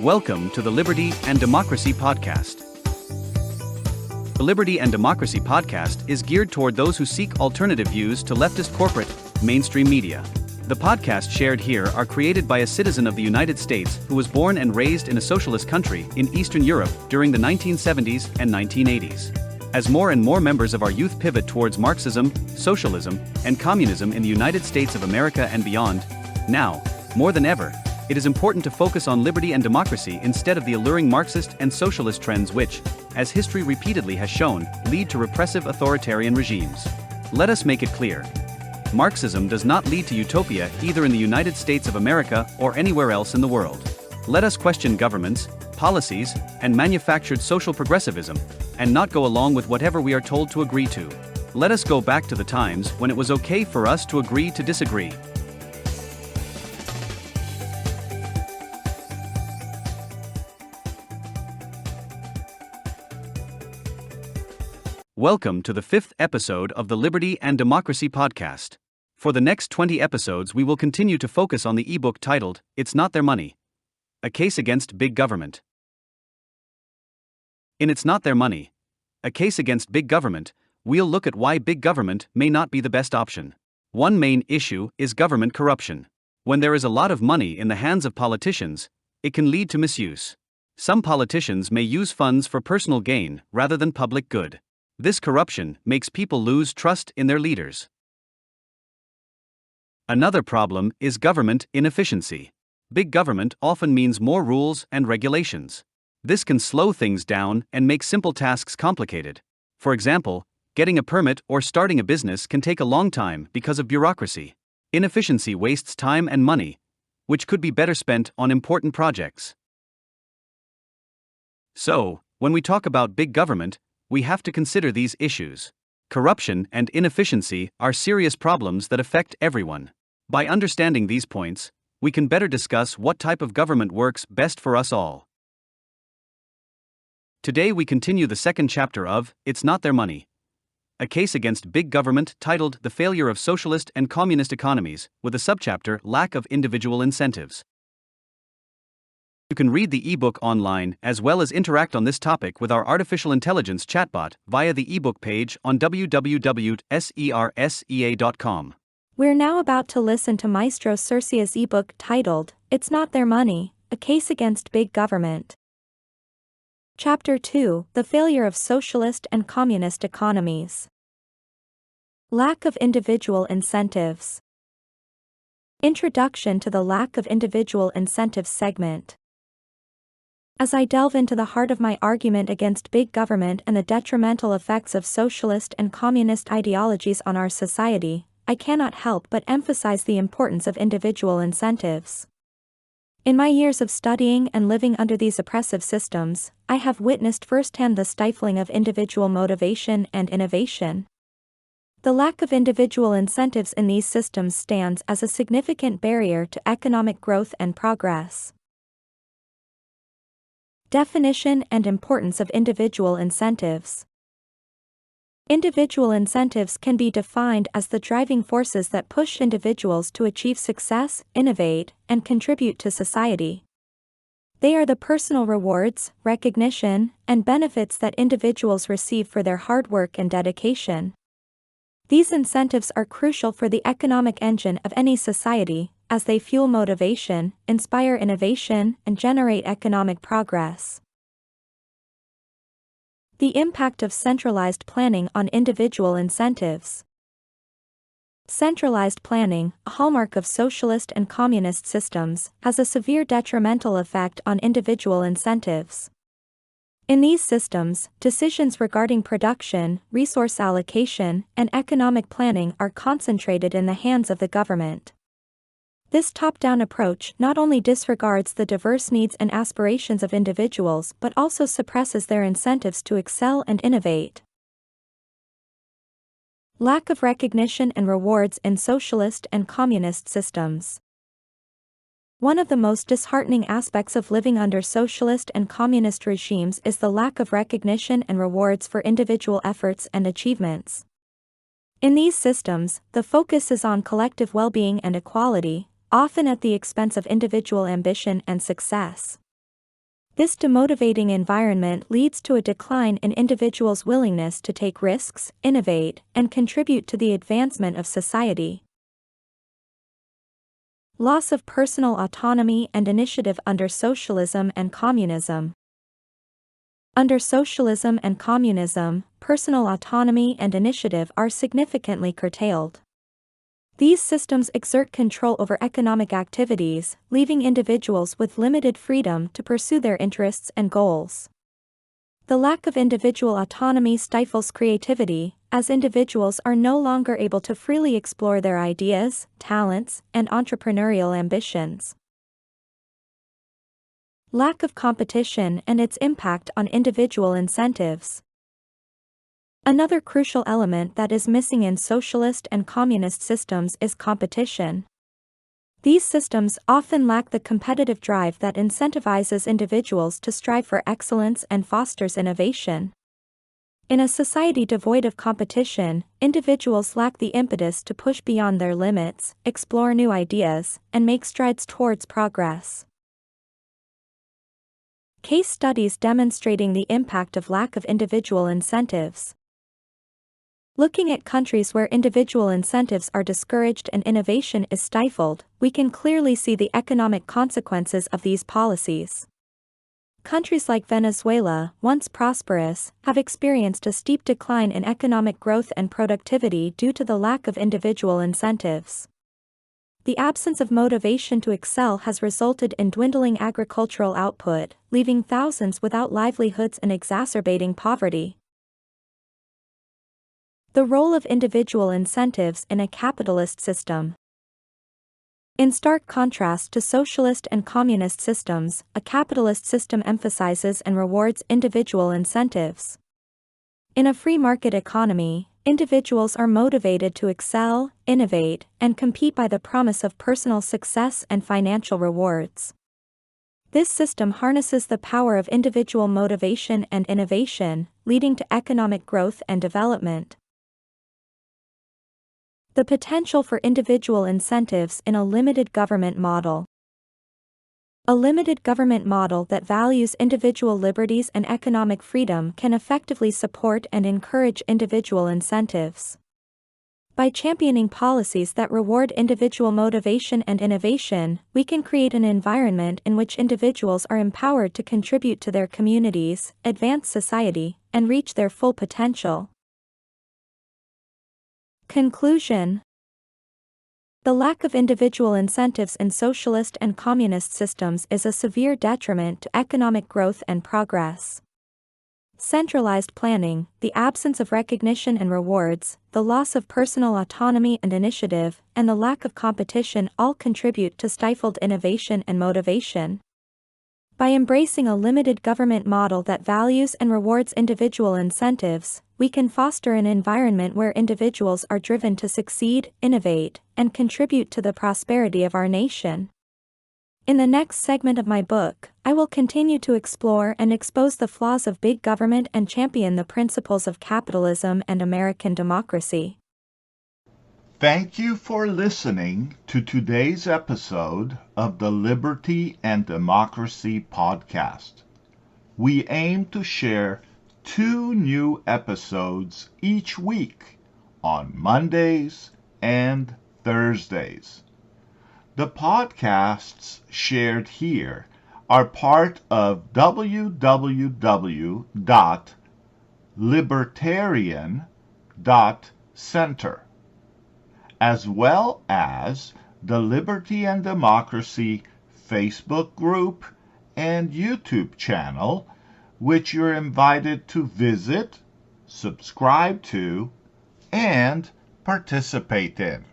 Welcome to the Liberty and Democracy Podcast. The Liberty and Democracy Podcast is geared toward those who seek alternative views to leftist corporate, mainstream media. The podcasts shared here are created by a citizen of the United States who was born and raised in a socialist country in Eastern Europe during the 1970s and 1980s. As more and more members of our youth pivot towards Marxism, socialism, and communism in the United States of America and beyond, now, more than ever, it is important to focus on liberty and democracy instead of the alluring Marxist and socialist trends which, as history repeatedly has shown, lead to repressive authoritarian regimes. Let us make it clear. Marxism does not lead to utopia either in the United States of America or anywhere else in the world. Let us question governments, policies, and manufactured social progressivism, and not go along with whatever we are told to agree to. Let us go back to the times when it was okay for us to agree to disagree. Welcome to the 5th episode of the Liberty and Democracy Podcast. For the next 20 episodes, we will continue to focus on the eBook titled, It's Not Their Money. A Case Against Big Government. In It's Not Their Money, a case against big government, we'll look at why big government may not be the best option. One main issue is government corruption. When there is a lot of money in the hands of politicians, it can lead to misuse. Some politicians may use funds for personal gain rather than public good. This corruption makes people lose trust in their leaders. Another problem is government inefficiency. Big government often means more rules and regulations. This can slow things down and make simple tasks complicated. For example, getting a permit or starting a business can take a long time because of bureaucracy. Inefficiency wastes time and money, which could be better spent on important projects. So, when we talk about big government, we have to consider these issues. Corruption and inefficiency are serious problems that affect everyone. By understanding these points, we can better discuss what type of government works best for us all. Today we continue the second chapter of It's Not Their Money. A case against big government titled The Failure of Socialist and Communist Economies, with a subchapter Lack of Individual Incentives. You can read the ebook online as well as interact on this topic with our artificial intelligence chatbot via the ebook page on www.sersea.com. We're now about to listen to Maestro Cercia's ebook titled, It's Not Their Money, A Case Against Big Government. Chapter 2, The Failure of Socialist and Communist Economies. Lack of Individual Incentives. Introduction to the Lack of Individual Incentives segment. As I delve into the heart of my argument against big government and the detrimental effects of socialist and communist ideologies on our society, I cannot help but emphasize the importance of individual incentives. In my years of studying and living under these oppressive systems, I have witnessed firsthand the stifling of individual motivation and innovation. The lack of individual incentives in these systems stands as a significant barrier to economic growth and progress. Definition and importance of individual incentives. Individual incentives can be defined as the driving forces that push individuals to achieve success, innovate, and contribute to society. They are the personal rewards, recognition, and benefits that individuals receive for their hard work and dedication. These incentives are crucial for the economic engine of any society, as they fuel motivation, inspire innovation, and generate economic progress. The impact of centralized planning on individual incentives. Centralized planning, a hallmark of socialist and communist systems, has a severe detrimental effect on individual incentives. In these systems, decisions regarding production, resource allocation, and economic planning are concentrated in the hands of the government. This top-down approach not only disregards the diverse needs and aspirations of individuals but also suppresses their incentives to excel and innovate. Lack of recognition and rewards in socialist and communist systems. One of the most disheartening aspects of living under socialist and communist regimes is the lack of recognition and rewards for individual efforts and achievements. In these systems, the focus is on collective well-being and equality, often at the expense of individual ambition and success. This demotivating environment leads to a decline in individuals' willingness to take risks, innovate, and contribute to the advancement of society. Loss of personal autonomy and initiative under socialism and communism. Under socialism and communism, personal autonomy and initiative are significantly curtailed. These systems exert control over economic activities, leaving individuals with limited freedom to pursue their interests and goals. The lack of individual autonomy stifles creativity, as individuals are no longer able to freely explore their ideas, talents, and entrepreneurial ambitions. Lack of competition and its impact on individual incentives. Another crucial element that is missing in socialist and communist systems is competition. These systems often lack the competitive drive that incentivizes individuals to strive for excellence and fosters innovation. In a society devoid of competition, individuals lack the impetus to push beyond their limits, explore new ideas, and make strides towards progress. Case studies demonstrating the impact of lack of individual incentives. Looking at countries where individual incentives are discouraged and innovation is stifled, we can clearly see the economic consequences of these policies. Countries like Venezuela, once prosperous, have experienced a steep decline in economic growth and productivity due to the lack of individual incentives. The absence of motivation to excel has resulted in dwindling agricultural output, leaving thousands without livelihoods and exacerbating poverty. The role of individual incentives in a capitalist system. In stark contrast to socialist and communist systems, a capitalist system emphasizes and rewards individual incentives. In a free market economy, individuals are motivated to excel, innovate, and compete by the promise of personal success and financial rewards. This system harnesses the power of individual motivation and innovation, leading to economic growth and development. The potential for individual incentives in a limited government model. A limited government model that values individual liberties and economic freedom can effectively support and encourage individual incentives. By championing policies that reward individual motivation and innovation, we can create an environment in which individuals are empowered to contribute to their communities, advance society, and reach their full potential. Conclusion. The lack of individual incentives in socialist and communist systems is a severe detriment to economic growth and progress. Centralized planning, the absence of recognition and rewards, the loss of personal autonomy and initiative, and the lack of competition all contribute to stifled innovation and motivation. By embracing a limited government model that values and rewards individual incentives, we can foster an environment where individuals are driven to succeed, innovate, and contribute to the prosperity of our nation. In the next segment of my book, I will continue to explore and expose the flaws of big government and champion the principles of capitalism and American democracy. Thank you for listening to today's episode of the Liberty and Democracy podcast. We aim to share 2 new episodes each week on Mondays and Thursdays. The podcasts shared here are part of www.libertarian.center, as well as the Liberty and Democracy Facebook group and YouTube channel, which you're invited to visit, subscribe to, and participate in.